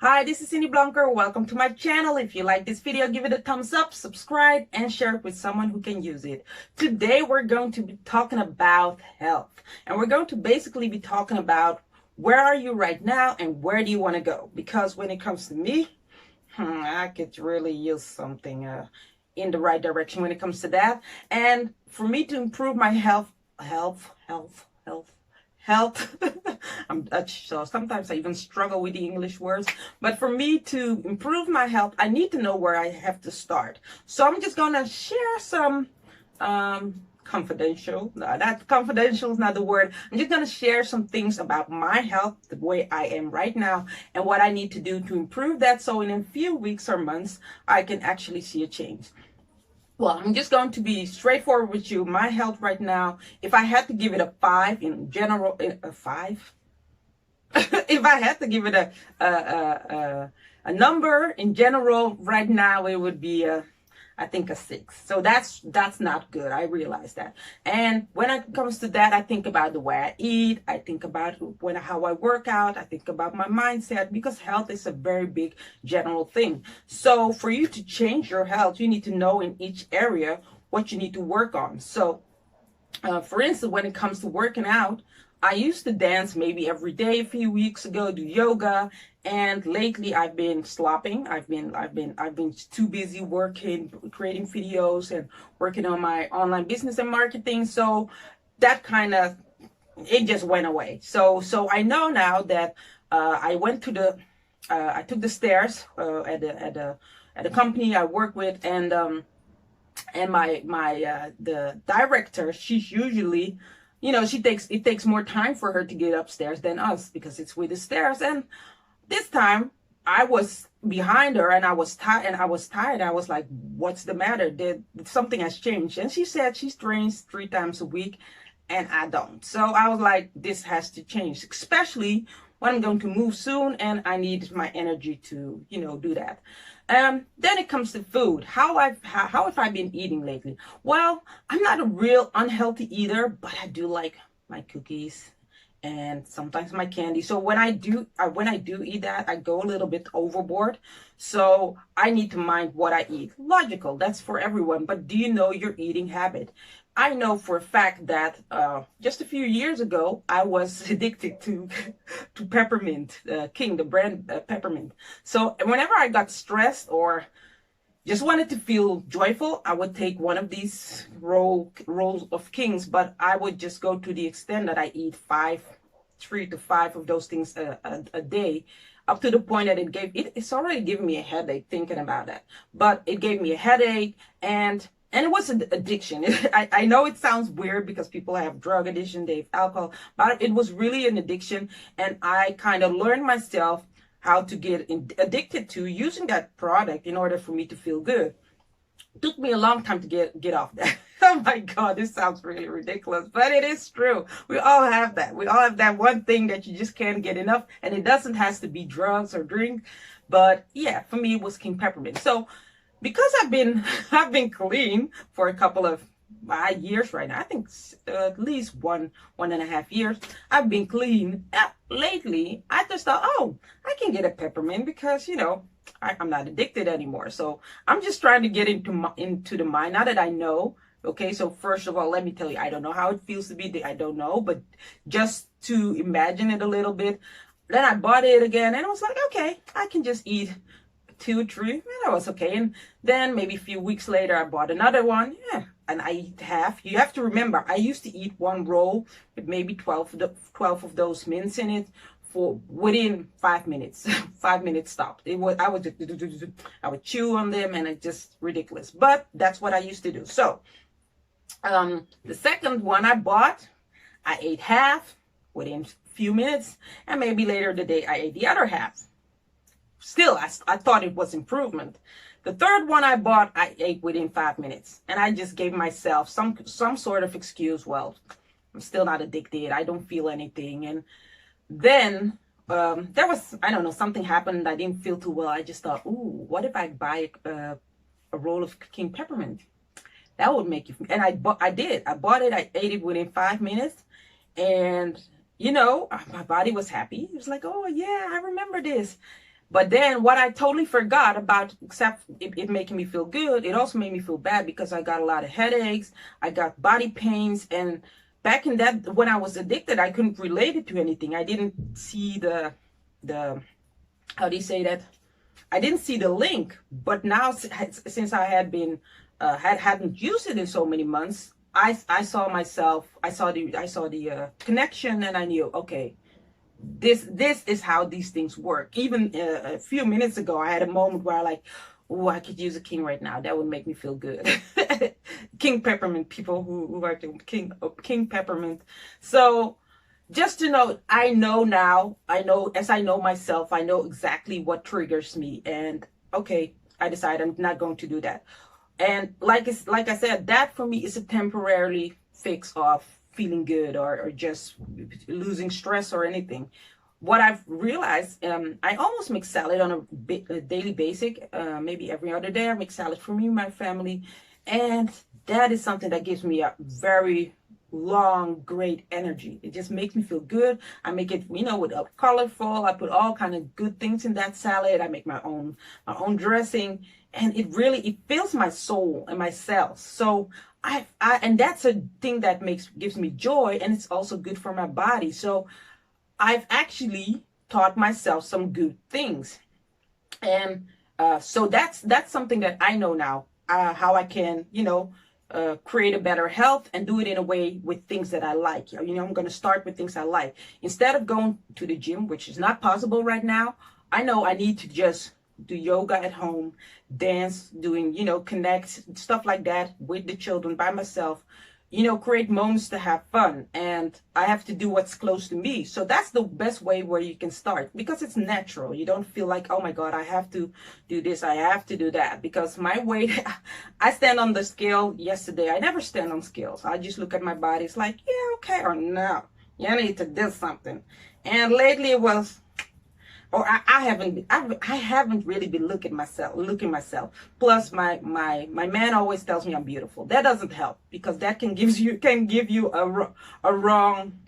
Hi, this is Cindy Blanker. Welcome to my channel. If you like this video, give it a thumbs up, subscribe, and share it with someone who can use it. Today, we're going to be talking about health. And we're going to basically be talking about where are you right now and where do you want to go? Because when it comes to me, I could really use something in the right direction when it comes to that. And for me to improve my health, I'm Dutch, so sometimes I even struggle with the English words. But for me to improve my health, I need to know where I have to start. So I'm just gonna share some confidential. No, that confidential is not the word. I'm just gonna share some things about my health, the way I am right now, and what I need to do to improve that. So in a few weeks or months, I can actually see a change. Well, I'm just going to be straightforward with you. My health right now, if I had to give it a 5 in general, a 5. If I had to give it a number in general right now, it would be I think a 6. So that's not good. I realize that. And when it comes to that, I think about the way I eat. I think about how I work out. I think about my mindset, because health is a very big general thing. So for you to change your health, you need to know in each area what you need to work on. So for instance, when it comes to working out, I used to dance maybe every day a few weeks ago, do yoga, and lately I've been slopping. I've been too busy working, creating videos and working on my online business and marketing. So that kind of, it just went away. So I know now that I went to I took the stairs at the company I work with, and the director, she's usually, it takes more time for her to get upstairs than us because it's with the stairs. And this time I was behind her and I was tired. I was like, what's the matter? Something has changed? And she said she trains 3 times a week and I don't. So I was like, this has to change, especially when I'm going to move soon and I need my energy to, do that. Then it comes to food. How have I been eating lately? Well, I'm not a real unhealthy eater, but I do like my cookies and sometimes my candy. So when I do eat that, I go a little bit overboard. So I need to mind what I eat. Logical, that's for everyone. But do you know your eating habit? I know for a fact that just a few years ago, I was addicted to Peppermint King, the brand Peppermint. So whenever I got stressed or just wanted to feel joyful, I would take one of these rolls of Kings, but I would just go to the extent that I eat 3 to 5 of those things a day, up to the point that it's already giving me a headache thinking about that. But it gave me a headache, and it was an addiction. I know it sounds weird because people have drug addiction, they have alcohol, but it was really an addiction. And I kind of learned myself how to get addicted to using that product in order for me to feel good. It took me a long time to get off that. Oh my God, this sounds really ridiculous, but it is true. We all have that. We all have that one thing that you just can't get enough, and it doesn't have to be drugs or drink. But yeah, for me, it was King Peppermint. So because I've been clean for a couple of years right now, I think at least 1.5 years, I've been clean. Lately, I just thought, oh, I can get a peppermint because, I'm not addicted anymore. So I'm just trying to get into the mind now that I know. Okay, so first of all, let me tell you, I don't know how it feels to be, I don't know, but just to imagine it a little bit. Then I bought it again and I was like, okay, I can just eat 2, 3, and that was okay. And then maybe a few weeks later, I bought another one. Yeah, and I eat half. You have to remember, I used to eat one roll with maybe 12 of those mints in it for within 5 minutes. 5 minutes stopped. I would chew on them, and it's just ridiculous. But that's what I used to do. So the second one I bought, I ate half within a few minutes, and maybe later the day I ate the other half. Still, I thought it was improvement. The third one I bought, I ate within 5 minutes. And I just gave myself some sort of excuse. Well, I'm still not addicted. I don't feel anything. And then there was, I don't know, something happened. I didn't feel too well. I just thought, ooh, what if I buy a roll of King Peppermint? That would make you, and I did. I bought it. I ate it within 5 minutes. And, my body was happy. It was like, oh, yeah, I remember this. But then what I totally forgot about, except it making me feel good, it also made me feel bad because I got a lot of headaches, I got body pains, and back in that, when I was addicted, I couldn't relate it to anything. I didn't see the how do you say that? I didn't see the link. But now, since I had been hadn't used it in so many months, I saw myself, I saw the connection, and I knew, okay, this is how these things work. Even a few minutes ago, I had a moment where I like, oh, I could use a king right now. That would make me feel good. King peppermint, people who are doing king peppermint. So just to know, I know now, I know, as I know myself, I know exactly what triggers me. And okay, I decide I'm not going to do that. And like I said, that for me is a temporarily fix of feeling good, or just losing stress or anything. What I've realized, I almost make salad on a daily basis. Maybe every other day I make salad for me and my family. And that is something that gives me a very long, great energy. It just makes me feel good. I make it, with colorful. I put all kind of good things in that salad. I make my own dressing, and it fills my soul and my cells. So and that's a thing that gives me joy, and it's also good for my body. So I've actually taught myself some good things, and so that's something that I know now, how I can create a better health and do it in a way with things that I like. I'm going to start with things I like instead of going to the gym, which is not possible right now. I know I need to just do yoga at home, dance, doing, connect, stuff like that with the children, by myself, create moments to have fun. And I have to do what's close to me. So that's the best way where you can start, because it's natural. You don't feel like, oh my God, I have to do this, I have to do that. Because my weight, I stand on the scale yesterday. I never stand on scales. I just look at my body. It's like, yeah, okay, or no, you need to do something. And lately it was, or I haven't really been looking myself. Plus my man always tells me I'm beautiful. That doesn't help, because that can give you a wrong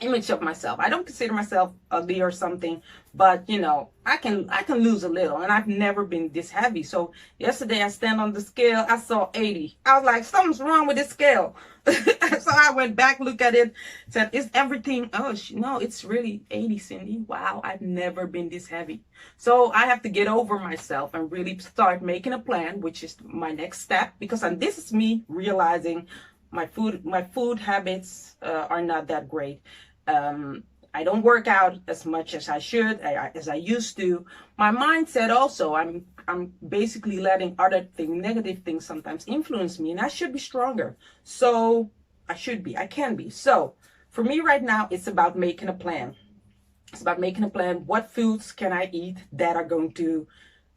image of myself. I don't consider myself ugly or something, but I can lose a little, and I've never been this heavy. So yesterday I stand on the scale, I saw 80. I was like, something's wrong with this scale. So I went back, look at it, said, is everything, no, it's really 80, Cindy. Wow, I've never been this heavy. So I have to get over myself and really start making a plan, which is my next step, because this is me realizing my food habits are not that great. I don't work out as much as I should, as I used to. My mindset also, I'm basically letting other negative things sometimes influence me, and I should be stronger. So I can be. So for me right now, it's about making a plan. It's about making a plan. What foods can I eat that are going to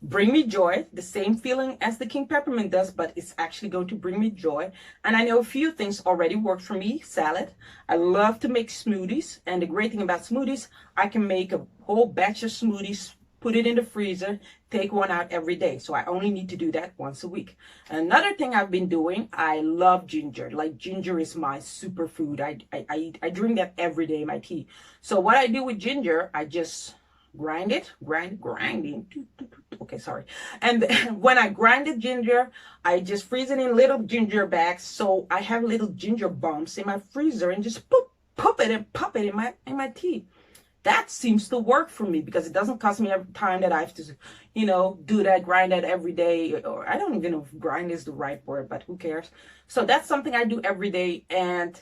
bring me joy, the same feeling as the king peppermint does, but it's actually going to bring me joy. And I know a few things already work for me. Salad. I love to make smoothies, and the great thing about smoothies, I can make a whole batch of smoothies, put it in the freezer, take one out every day. So I only need to do that once a week. Another thing I've been doing, I love ginger. Like, ginger is my superfood. I drink that every day in my tea. So what I do with ginger, I just grinding. Okay, sorry. And when I grinded ginger, I just freeze it in little ginger bags. So I have little ginger bombs in my freezer, and just pop it in my tea. That seems to work for me, because it doesn't cost me every time that I have to, grind that every day. Or I don't even know if grind is the right word, but who cares? So that's something I do every day. And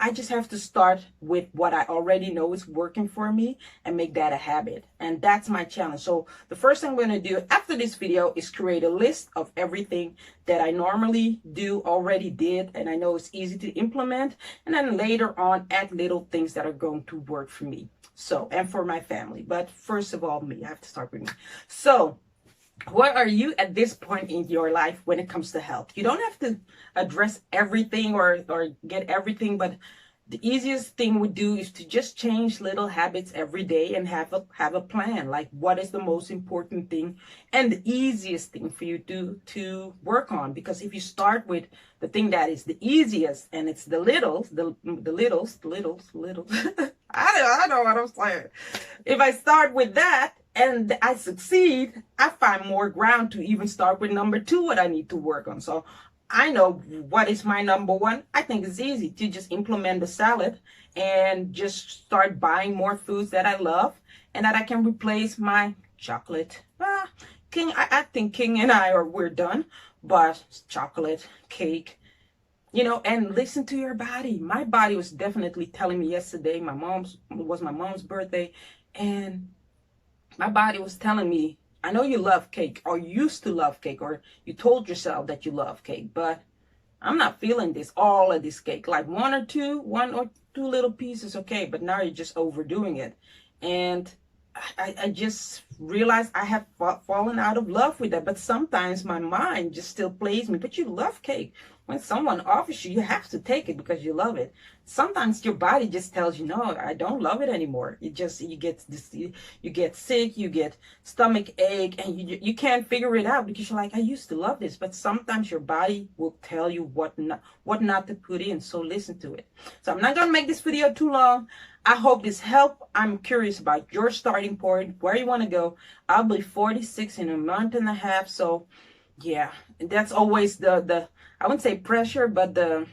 I just have to start with what I already know is working for me and make that a habit. And that's my challenge. So the first thing I'm going to do after this video is create a list of everything that I normally already did, and I know it's easy to implement. And then later on, add little things that are going to work for me. So, and for my family. But first of all, me. I have to start with me. So, where are you at this point in your life when it comes to health? You don't have to address everything or get everything, but the easiest thing we do is to just change little habits every day and have a plan. Like, what is the most important thing and the easiest thing for you to work on? Because if you start with the thing that is the easiest, and it's the littles, I don't know what I'm saying. If I start with that, and I succeed, I find more ground to even start with number two, what I need to work on. So I know what is my number one. I think it's easy to just implement the salad and just start buying more foods that I love and that I can replace my chocolate. King, I think King and we're done, but chocolate, cake, and listen to your body. My body was definitely telling me yesterday, my mom's birthday, and my body was telling me, I know you love cake, or you used to love cake, or you told yourself that you love cake, but I'm not feeling all of this cake. Like one or two little pieces, okay, but now you're just overdoing it. And I just realized I have fallen out of love with that. But sometimes my mind just still plays me. But you love cake. When someone offers you, you have to take it because you love it. Sometimes your body just tells you, no, I don't love it anymore. You get sick, you get stomach ache, and you can't figure it out because you're like, I used to love this. But sometimes your body will tell you what not to put in. So listen to it. So I'm not gonna make this video too long. I hope this helped. I'm curious about your starting point, where you want to go. I'll be 46 in a month and a half. So yeah, that's always the I wouldn't say pressure, but the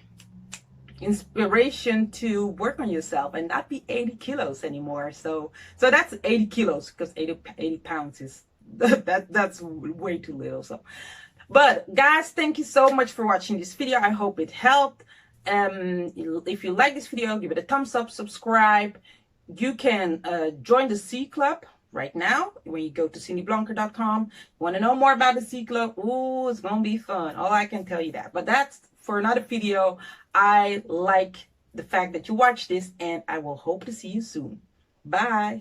inspiration to work on yourself and not be 80 kilos anymore. So that's 80 kilos because 80 pounds is that's way too little. So, but guys, thank you so much for watching this video. I hope it helped. If you like this video, give it a thumbs up, subscribe. You can join the C Club right now when you go to cindyblanker.com. Want to know more about the C Club? Ooh, it's gonna be fun. All I can tell you that. But that's for another video. I like the fact that you watched this, and I will hope to see you soon. Bye.